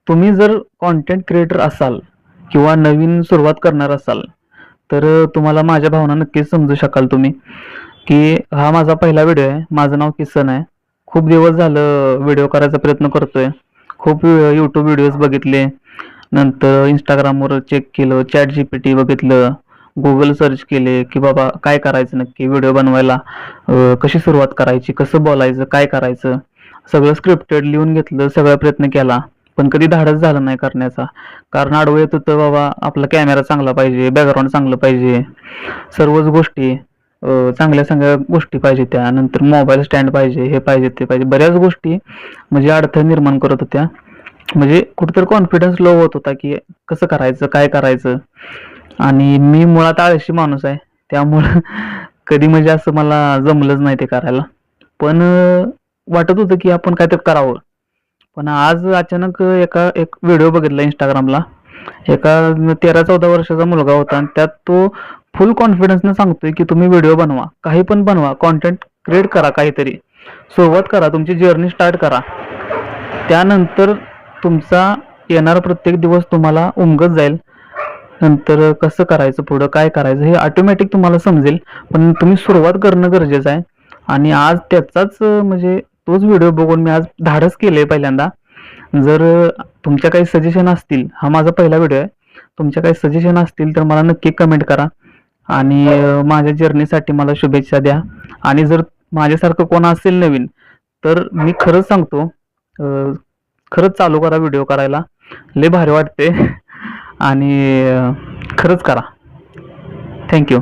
तुम्ही जर content creator असाल किंवा नवीन सुरुवात करणार असाल, तर तुम्हाला माझ्या भावना नक्कीच समजू शकाल तुम्ही, की हा माझा पहिला व्हिडिओ आहे. माझं नाव किसन आहे. खूप दिवस झालं व्हिडिओ करायचा प्रयत्न करतोय. खूप YouTube व्हिडिओज बघितले. नंतर Instagramवर चेक केलं, ChatGPT बघितलं, Google सर्च केले, की बाबा काय करायचं नक्की व्हिडिओ बनवायला, कशी सुरुवात करायची, कसं बोलायचं, काय करायचं. सगळं स्क्रिप्टेड लिहून घेतलं, सगळा प्रयत्न केला. पण कधी धाडस झालं नाही करण्याचा. कारण आडवं येत होतं बाबा आपला कॅमेरा चांगला पाहिजे, बॅकग्राऊंड चांगलं पाहिजे, सर्वच गोष्टी चांगल्या चांगल्या गोष्टी पाहिजे त्या. नंतर मोबाईल स्टँड पाहिजे, हे पाहिजे, ते पाहिजे. बऱ्याच गोष्टी म्हणजे अडथळे निर्माण करत होत्या. म्हणजे कुठेतरी कॉन्फिडन्स लो होत होता, की कसं करायचं, काय करायचं. आणि मी मुळात आळशी माणूस आहे. त्यामुळं कधी म्हणजे असं मला जमलंच नाही ते करायला. पण वाटत होतं, की आपण काहीतरी करावं. पण आज अचानक एक व्हिडिओ बघितला Instagramला. एका 13-14 वर्षाचा मुलगा होता आणि त्यात तो फुल कॉन्फिडन्सने सांगतोय, की तुम्ही व्हिडिओ बनवा, काही पण बनवा, कंटेंट क्रिएट करा काहीतरी. सुरुवात करा, तुमची जर्नी स्टार्ट करा. त्यानंतर तुमचा येणारा प्रत्येक दिवस तुम्हाला उमगत जाईल. नंतर कसं करायचं, पुढं काय करायचं हे ऑटोमॅटिक तुम्हाला समजेल. पण तुम्ही सुरुवात करणं गरजेचं आहे. आणि आज त्याचाच म्हणजे तोच व्हिडिओ बघून मी आज धाडस केलंय पहिल्यांदा. जर तुमच्या काही सजेशन असतील, हा माझा पहिला व्हिडिओ आहे. तुमच्या काही सजेशन असतील तर मला नक्की कमेंट करा आणि माझ्या जर्नीसाठी मला शुभेच्छा द्या. आणि जर माझ्यासारखं कोण असेल नवीन, तर मी खरंच सांगतो, खरंच चालू करा व्हिडिओ करायला. लय भारी वाटते आणि खरंच करा. थँक्यू.